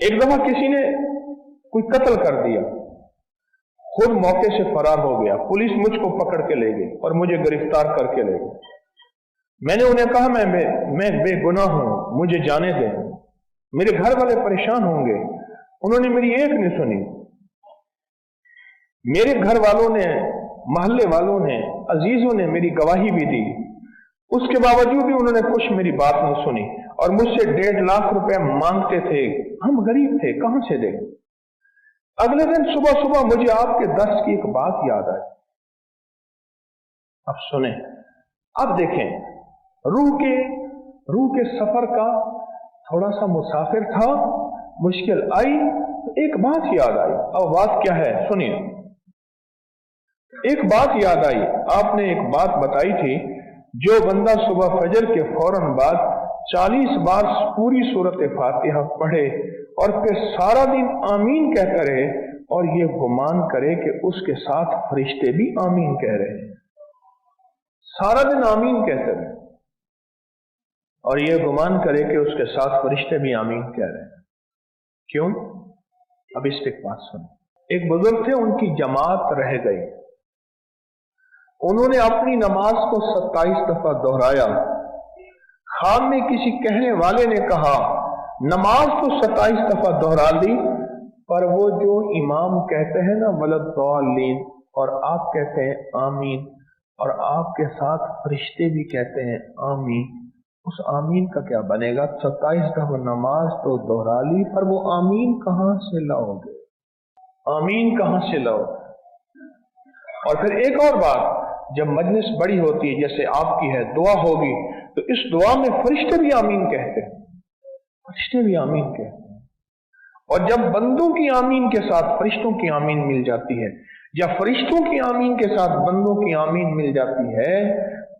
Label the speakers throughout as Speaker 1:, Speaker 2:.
Speaker 1: एक दफा किसी ने कोई कत्ल कर दिया, खुद मौके से फरार हो गया, पुलिस मुझको पकड़ के ले गई और मुझे गिरफ्तार करके ले गई। मैंने उन्हें कहा मैं बेगुनाह हूं, मुझे जाने दें, मेरे घर वाले परेशान होंगे। उन्होंने मेरी एक नहीं सुनी। मेरे घर वालों ने, मोहल्ले वालों ने, अजीजों ने मेरी गवाही भी दी, उसके बावजूद भी उन्होंने कुछ मेरी बात नहीं सुनी और मुझसे 1.5 लाख रुपए मांगते थे। हम गरीब थे, कहां से दें। अगले दिन सुबह सुबह मुझे आपके दर्स की एक बात याद आई। अब सुने, अब देखें, रूह के सफर का थोड़ा सा मुसाफिर था, मुश्किल आई तो एक बात याद आई। अब बात क्या है सुनिए। एक बात याद आई, आपने एक बात बताई थी, जो बंदा सुबह फजर के फौरन बाद 40 बार पूरी सूरत फातिहा पढ़े और फिर सारा दिन आमीन कहता रहे और ये गुमान करे कि उसके साथ फरिश्ते भी आमीन कह रहे हैं, सारा दिन आमीन कहते रहे और ये गुमान करे कि उसके साथ फरिश्ते भी आमीन कह रहे हैं। क्यों? अब इस पे एक बात सुनो। एक बुजुर्ग थे, उनकी जमात रह गई, उन्होंने अपनी नमाज को 27 दफा दोहराया। खाम में किसी कहने वाले ने कहा, नमाज तो 27 दफा दोहरा ली, पर वो जो इमाम कहते हैं ना वलद्दालीन, और आप कहते हैं आमीन, और आपके साथ फरिश्ते भी कहते हैं आमीन, उस आमीन का क्या बनेगा? 27 दफा नमाज तो दोहरा ली, पर वो आमीन कहां से लाओगे? आमीन कहां से लाओगे? और फिर एक और बात, जब मजलिस बड़ी होती है जैसे आपकी है, दुआ होगी, तो इस दुआ में फरिश्ते भी आमीन कहते हैं, फरिश्ते भी आमीन कहते हैं। और जब बंदों की आमीन के साथ फरिश्तों की आमीन मिल जाती है, या फरिश्तों की आमीन के साथ बंदों की आमीन मिल जाती है,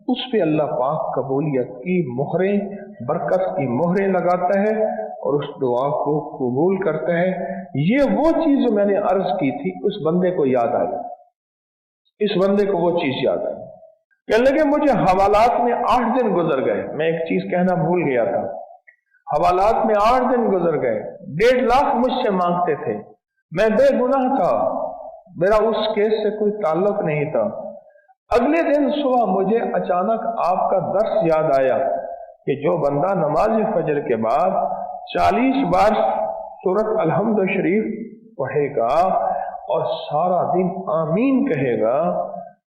Speaker 1: उस पे अल्लाह पाक कबूलियत की मोहरें, बरकत की मोहरें लगाता है और उस दुआ को कबूल करता है। ये वो चीज जो मैंने अर्ज की थी, उस बंदे को याद आई, इस बंदे को वो चीज याद आई। कहने लगे मुझे हवालात में 8 दिन गुजर गए। मैं एक चीज कहना भूल गया था, हवालात में 8 दिन गुजर गए, 1.5 लाख मुझसे मांगते थे, मैं बेगुनाह था, मेरा उस केस से कोई ताल्लुक नहीं था। अगले दिन सुबह मुझे अचानक आपका दर्स याद आया कि जो बंदा नमाज फजर के बाद 40 बार सूरत अलहम्द शरीफ पढ़ेगा और सारा दिन आमीन कहेगा,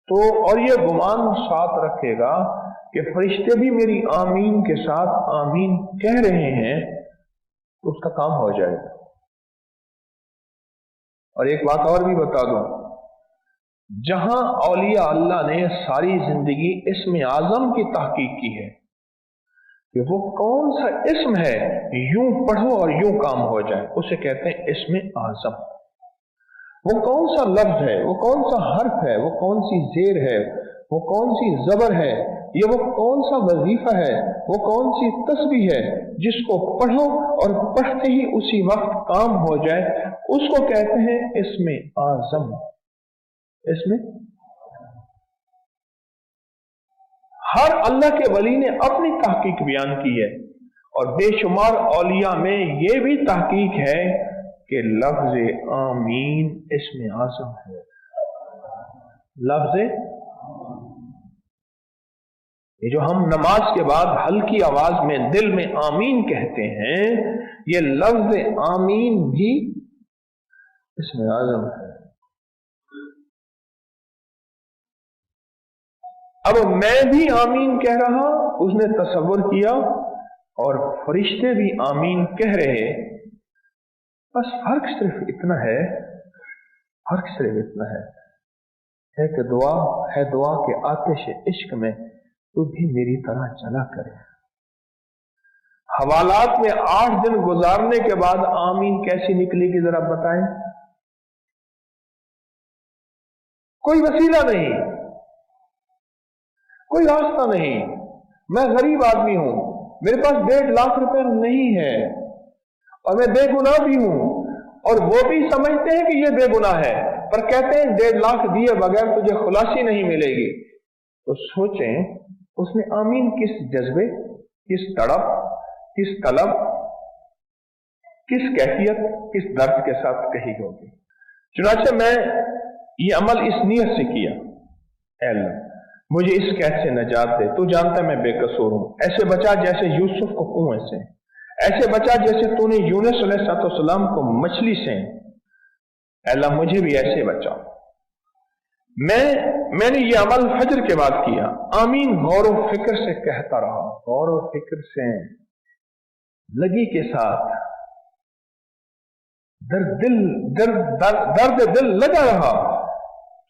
Speaker 1: तो और ये गुमान साथ रखेगा कि फरिश्ते भी मेरी आमीन के साथ आमीन कह रहे हैं, तो उसका काम हो जाएगा। और एक बात और भी बता दूं, जहां औलिया अल्लाह ने सारी जिंदगी इस्म आजम की तहकीक की है कि वो कौन सा इस्म है, यूं पढ़ो और यूं काम हो जाए, उसे कहते हैं इस्म आजम। वो कौन सा लफ्ज है, वो कौन सा हर्फ है, वो कौन सी जेर है, वो कौन सी जबर है, ये वो कौन सा वजीफा है, वो कौन सी तस्बीह है, जिसको पढ़ो और पढ़ते ही उसी वक्त काम हो जाए, उसको कहते हैं इस्म आजम। इसमें हर अल्लाह के वली ने अपनी तहकीक बयान की है और बेशुमार औलिया में यह भी तहकीक है कि लफ्ज आमीन इस्म आज़म है। लफ्ज ये जो हम नमाज के बाद हल्की आवाज में दिल में आमीन कहते हैं, ये लफ्ज आमीन भी इस्म आज़म है। अब मैं भी आमीन कह रहा, उसने तसव्वुर किया, और फरिश्ते भी आमीन कह रहे, बस फर्क सिर्फ इतना है, फर्क सिर्फ इतना है कि दुआ के आतिश इश्क में तू भी मेरी तरह चला करे। हवालात में 8 दिन गुजारने के बाद आमीन कैसी निकलेगी जरा बताएं? कोई वसीला नहीं, कोई रास्ता नहीं। मैं गरीब आदमी हूं, मेरे पास 1.5 लाख रुपए नहीं है और मैं बेगुनाह भी हूं, और वो भी समझते हैं कि ये बेगुनाह है, पर कहते हैं 1.5 लाख दिए बगैर तुझे खुलासी नहीं मिलेगी। तो सोचें उसने आमीन किस जज्बे, किस तड़प, किस तलब किस कैफियत, किस दर्द के साथ कही होगी। चुनांचे मैं ये अमल इस नीयत से किया, ऐ अल्लाह मुझे इस कैद से नजात दे, तू जानता मैं बेकसूर हूं, ऐसे बचा जैसे यूसुफ को कुएं से, ऐसे बचा जैसे तूने यूनुस अलैहिस्सलाम को मछली से, अल्लाह मुझे भी ऐसे बचाओ। मैंने ये अमल फजर के बाद किया। आमीन गौर व फिक्र से कहता रहा, गौर व फिक्र से, लगी के साथ, दर्द दिल लगा रहा।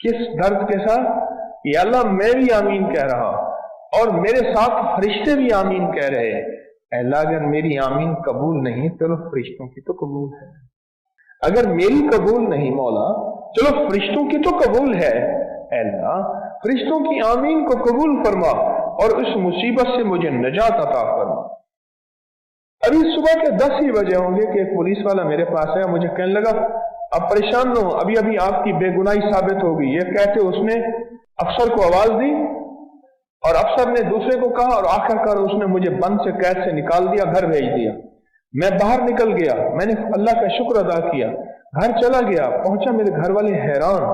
Speaker 1: किस दर्द के साथ? या अल्लाह मैं भी आमीन कह रहा और मेरे साथ फरिश्ते भी आमीन कह रहे। अल्लाह अगर मेरी आमीन कबूल नहीं, चलो फरिश्तों की तो कबूल है। अगर मेरी कबूल नहीं मौला, चलो फरिश्तों की तो कबूल है। अल्लाह फरिश्तों की आमीन को कबूल फरमा और उस मुसीबत से मुझे नजात अता फरमा। अभी सुबह के 10 ही बजे होंगे कि एक पुलिस वाला मेरे पास आया, मुझे कहने लगा अब परेशान न हो, अभी अभी आपकी बेगुनाही साबित होगी। ये कहते उसने अफसर को आवाज दी और अफसर ने दूसरे को कहा और आखिरकार उसने मुझे बंद से कैद से निकाल दिया, घर भेज दिया। मैं बाहर निकल गया, मैंने अल्लाह का शुक्र अदा किया, घर चला गया, पहुंचा, मेरे घर वाले हैरान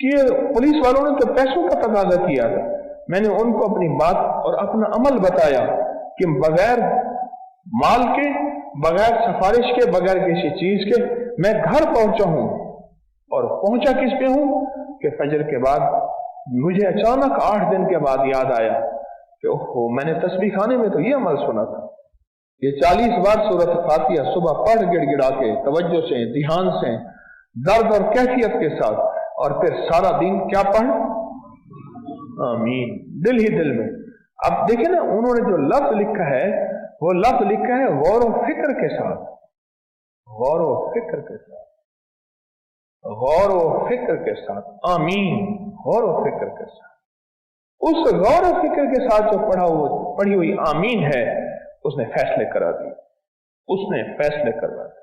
Speaker 1: कि पुलिस वालों ने तो पैसों का तकाजा किया था। मैंने उनको अपनी बात और अपना अमल बताया कि बगैर माल के, बगैर सिफारिश के, बगैर किसी चीज के मैं घर पहुंचा हूं। और पहुंचा किस पे हूं कि फजर के बाद मुझे अचानक 8 दिन के बाद याद आया कि ओहो मैंने तस्बीह खाने में तो ये अमल सुना था। ये 40 बार सूरत फातिहा सुबह पढ़ गिड़गिड़ा के, तवज्जो से, ध्यान से, दर्द और कैफियत के साथ, और फिर सारा दिन क्या पढ़, आमीन, दिल ही दिल में। अब देखें ना, उन्होंने जो लफ्ज लिखा है वो लफ्ज लिखा है गौर व फिक्र के साथ, गौर व फिक्र के साथ, गौर व फिक्र के साथ, आमीन, गौर व फिक्र के साथ। उस गौर व फिक्र के साथ जो पढ़ी हुई आमीन है, उसने फैसले करा दिए, उसने फैसले करवा दिए।